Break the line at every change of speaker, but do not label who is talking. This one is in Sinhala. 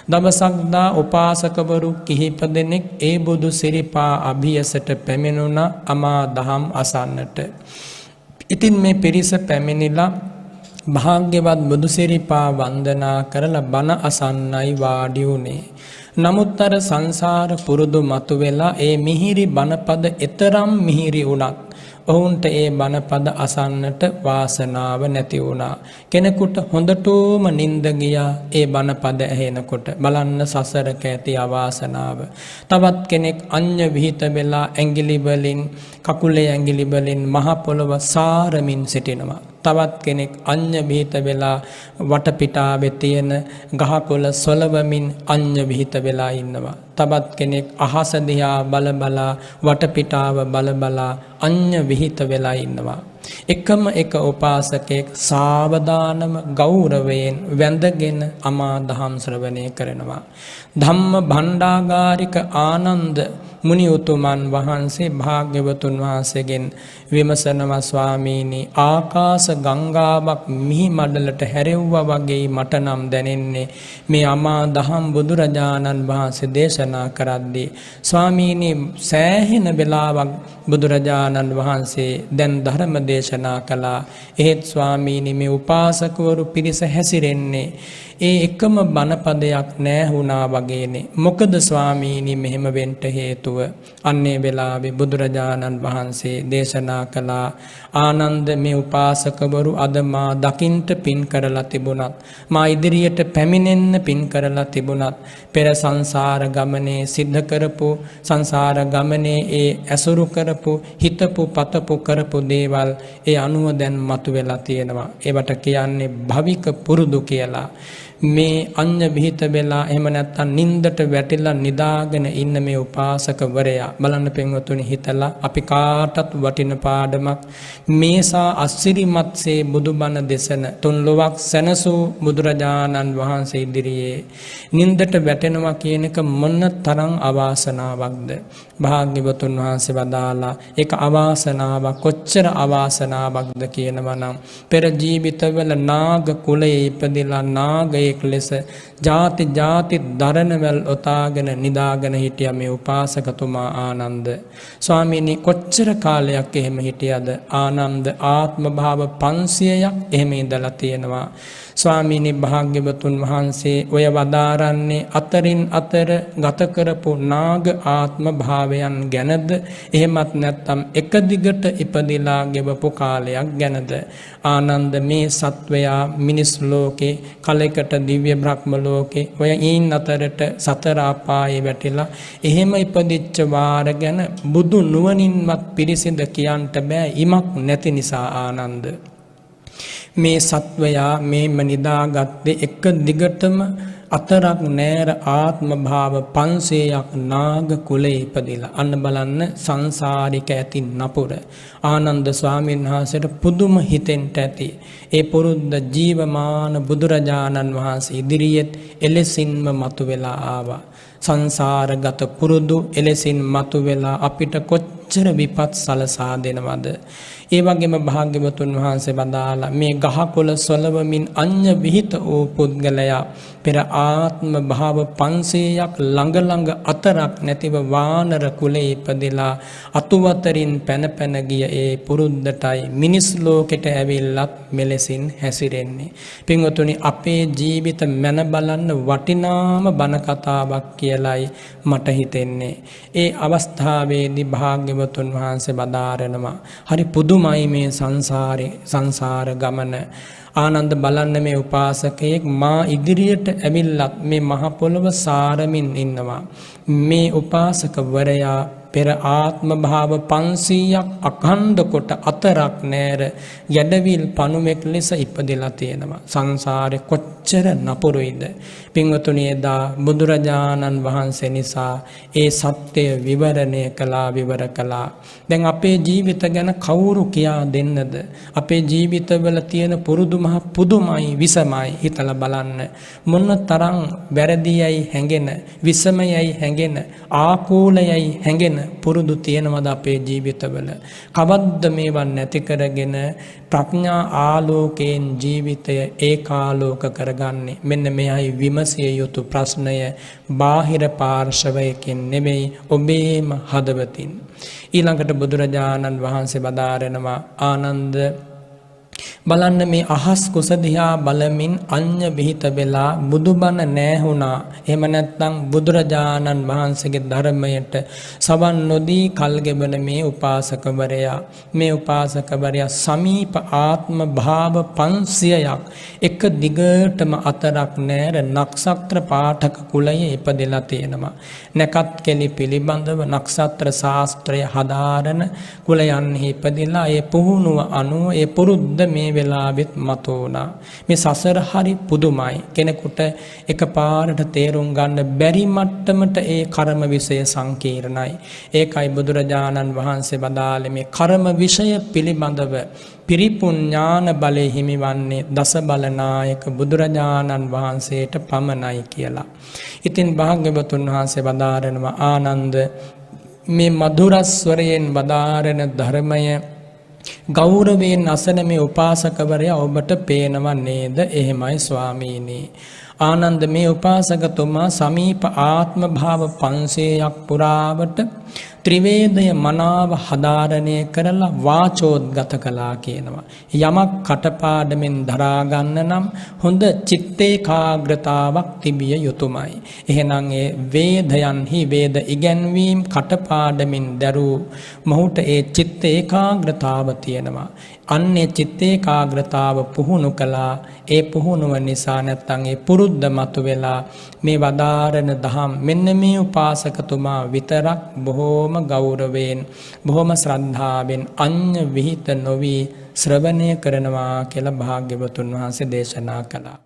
දවසක්දා උපාසකවරු කිහිප දෙනෙක් ඒ බුදු සිරිපා අභියසට පැමිණුණා අමා දහම් අසන්නට. ඉතින් මේ පිරිස පැමිණිලා භාග්‍යවත් බුදු සිරිපා වන්දනා කරලා බණ අසන්නයි වාඩි වුණේ. නමුත් අර සංසාර පුරුදු මතුවෙලා ඒ මිහිරි බණපද එතරම් මිහිරි වුණත් ඔවුන්ට ඒ බණපද අසන්නට වාසනාව නැති වුණා. කෙනෙකුට හොඳටම නිින්ද ගියා ඒ බණපද ඇහෙනකොට. බලන්න සසරක ඇති අවාසනාව. තවත් කෙනෙක් අඤ්ඤ විහිත වෙලා ඇඟිලි වලින් කකුලේ ඇඟිලි වලින් මහ පොළව සාරමින් සිටිනවා. තවත් කෙනෙක් අඤ්ඤ විහිත වෙලා වටපිටාවේ තියෙන ගහකොළ සොලවමින් අඤ්ඤ විහිත වෙලා ඉන්නවා. තවත් කෙනෙක් අහස දිහා බල බලා වටපිටාව බල බලා අඤ්ඤ විහිත වෙලා ඉන්නවා. එකම එක උපාසකෙක් සාවධානම ගෞරවයෙන් වැඳගෙන අමා දහම් ශ්‍රවණය කරනවා. ධම්ම භණ්ඩාගාරික ආනන්ද මුනි උතුමන් වහන්සේ භාග්‍යවතුන් වහන්සේගෙන් විමසනවා, ස්වාමීනි, ආකාශ ගංගාවක් මිහි මඩලට හැරෙව්වා වගේ මට නම් දැනෙන්නේ මේ අමා දහම් බුදුරජාණන් වහන්සේ දේශනා කරද්දී. ස්වාමීනි, සෑහෙන වෙලාවක් බුදුරජාණන් වහන්සේ දැන් ධර්ම දේශනා කළා. එහෙත් ස්වාමීනි, මේ උපාසකවරු පිරිස හැසිරෙන්නේ ඒ එකම බණපදයක් නැහැ වගේනේ. මොකද ස්වාමීනි මෙහෙම වෙන්න හේතුව? අන්නේ වෙලාවේ බුදුරජාණන් වහන්සේ දේශනා කළා, ආනන්ද, මේ උපාසකවරු අද මා දකින්ට පින් කරලා තිබුණත්, මා ඉදිරියට පැමිණෙන්න පින් කරලා තිබුණත්, පෙර සංසාර ගමනේ සිද්ධ කරපු, සංසාර ගමනේ ඒ ඇසුරු කරපු, හිතපු පතපු කරපු දේවල් ඒ අනුව දැන් මතුවෙලා තියෙනවා. ඒවට කියන්නේ භවික පුරුදු කියලා. මේ අඤ්ඤ විහිත වෙලා එහෙම නැත්නම් නින්දට වැටිලා නිදාගෙන ඉන්න මේ උපාසකවරයා බලන්න පින්වතුනි, හිතලා අපි කාටත් වටින පාඩමක්. මේසා අසිරිමත්සේ බුදුබණ දේශන තුන් ලොවක් සැනසූ බුදුරජාණන් වහන්සේ ඉදිරියේ නින්දට වැටෙනවා කියන එක මොන තරම් අවාසනාවක්ද? භාග්‍යවතුන් වහන්සේ වදාලා ඒක අවාසනාවක්, කොච්චර අවාසනාවක්ද කියනවා නම්, පෙර ජීවිතවල නාග කුලයේ ඉපදිලා නාගයෙක් ලෙස ජාති ජාති දරණවල් ඔතාගෙන නිදාගෙන හිටිය මේ උපාසකතුමා ආනන්ද. ස්වාමීනි, කොච්චර කාලයක් එහෙම හිටියද? ආනන්ද ආත්ම භාව 500ක් එහෙම ඉඳලා තියෙනවා. ස්වාමීනි, භාග්‍යවතුන් වහන්සේ ඔය වදාරන්නේ අතරින් අතර ගත කරපු නාග ආත්ම භාවයන් ගැනද, එහෙමත් නැත්නම් එක දිගට ඉපදිලා ගෙවපු කාලයක් ගැනද? ආනන්ද, මේ සත්වයා මිනිස් ලෝකේ, කලයකට දිව්‍ය බ්‍රහ්ම ලෝකේ, ඔය ඊන් අතරට සතර අපායේ වැටිලා එහෙම ඉපදිච්ච වාර ගැන බුදු නුවණින්වත් පිරිසිඳ කියන්ට බෑ, ඉමක් නැති නිසා. ආනන්ද, මේ සත්වයා මේම නිදාගත්තේ එක දිගටම අතරක් නෑර ආත්ම භාව 500ක් නාග කුලේ ඉපදිලා. අන්න බලන්න සංසාරික ඇති නපුර. ආනන්ද ස්වාමීන් වහන්සේට පුදුම හිතෙන්ට ඇති. ඒ පුරුද්ද ජීවමාන බුදුරජාණන් වහන්සේ ඉදිරියෙත් එලෙසින්ම මතුවෙලා ආවා. සංසාරගත පුරුදු එලෙසින් මතුවෙලා අපිට කොච්චර විපත් සලසා දෙනවද? ඒ වගේම භාග්‍යවතුන් වහන්සේ වදාලා මේ ගහකොළ සොලවමින් අඤ්ඤ විහිත වූ පුද්ගලයා පෙර ආත්ම භාව 500ක් ළඟ ළඟ අතරක් නැතිව වානර කුලේ ඉපදෙලා අතුවතරින් පැන පැන ගිය ඒ පුරුද්දටයි මිනිස් ලෝකෙට ඇවිල්ලත් මෙලෙසින් හැසිරෙන්නේ. පින්වතුනි, අපේ ජීවිත මැන බලන්න වටිනාම බණ කතාවක් කියලයි මට හිතෙන්නේ. ඒ අවස්ථාවේදී භාග්‍යවතුන් වහන්සේ බදාරනවා, හරි පුදුමයි මේ සංසාර ගමන. ආනන්ද, බලන්න මේ උපාසකයෙක් මා ඉදිරියට ඇවිල්ලත් මේ මහ පොළව සාරමින් ඉන්නවා. මේ උපාසකවරයා පෙර ආත්ම භාව 500ක් අඛණ්ඩ කොට අතරක් නෑර යඩවිල් පණුවෙක් ලෙස ඉපදෙලා තියෙනවා. සංසාරේ කොච්චර නපුරුයිද? පින්වතුනි, එදා බුදුරජාණන් වහන්සේ නිසා ඒ සත්‍ය විවරණය විවර කළා. දැන් අපේ ජීවිත ගැන කවුරු කියා දෙන්නද? අපේ ජීවිතවල තියෙන පුරුදු මහ පුදුමයි, විසමයි. හිතලා බලන්න, මොන තරම් වැරදියයි හැඟෙන, විසමයයි හැඟෙන, ආකූලයයි හැඟෙන පුරුදු තියෙනවද අපේ ජීවිතවල? කවද්ද මේවා නැති කරගෙන ප්‍රඥා ආලෝකයෙන් ජීවිතය ඒකාලෝක කරගන්නේ? මෙන්න මෙයයි විමසිය යුතු ප්‍රශ්නය. බාහිර පාර්ශවයකින් නෙමෙයි, ඔබේම හදවතින්. ඊළඟට බුදුරජාණන් වහන්සේ වදාරනවා, ආනන්ද බලන්න මේ අහස් කුස දිහා බලමින් අඤ්ඤ විහිත වෙලා බුදුබණ නැහුණා. එහෙම නැත්නම් බුදුරජාණන් වහන්සේගේ ධර්මයට සවන් නොදී කල්ගෙවන මේ උපාසකවරයා සමීප ආත්ම භාව 500ක් එක දිගටම අතරක් නැර නක්ෂත්‍ර පාඨක කුලයේ ඉපදෙලා තියෙනවා. නැකත් කෙලි පිළිබඳව නක්ෂත්‍ර ශාස්ත්‍රය හදාරන කුලයන්හි ඉපදිලා ඒ පුහුණුව අනුව ඒ පුරුද්ද මේ වෙලාවෙත් මතෝනා. මේ සසර හරි පුදුමයි. කෙනෙකුට එකපාරට තේරුම් ගන්න බැරි මට්ටමට ඒ කර්ම විෂය සංකීර්ණයි. ඒකයි බුදුරජාණන් වහන්සේ වදාළේ මේ කර්ම විෂය පිළිබඳව පිරිපුන් ඥාන බලය හිමිවන්නේ දස බලනායක බුදුරජාණන් වහන්සේට පමණයි කියලා. ඉතින් භාග්‍යවතුන් වහන්සේ වදාරනවා, ආනන්ද මේ මధుර ස්වරයෙන් වදාරන ධර්මය ගෞරවයෙන් අසන මේ උපාසකවරයා ඔබට පේනව නේද? එහෙමයි ස්වාමීනි. ආනන්ද මේ උපාසකතුමා සමීප ආත්ම භාව 500ක් පුරාවට ත්‍රිවේදය මනාව හදාරණය කරලා වාචෝද්ගත කළා කියනවා. යමක් කටපාඩමින් දරා ගන්න නම් හොඳ චිත්ත ඒකාග්‍රතාවක් තිබිය යුතුමයි. එහෙනම් ඒ වේදයන්හි වේද ඉගැන්වීම් කටපාඩමින් දරූ මොහුට ඒ චිත්ත ඒකාග්‍රතාව තියෙනවා. අන්නේ චිත්ත ඒකාග්‍රතාව පුහුණු කළා. ඒ පුහුණුව නිසා නැත්තම් ඒ පුරුද්ද මතුවෙලා මේ වදාරන දහම් මෙන්න මේ උපාසකතුමා විතරක් බොහෝම ගෞරවයෙන් බොහොම ශ්‍රද්ධාවෙන් අඤ්ඤ විහිත නොවි ශ්‍රවණය කරනවා කියලා භාග්‍යවතුන් වහන්සේ දේශනා කළා.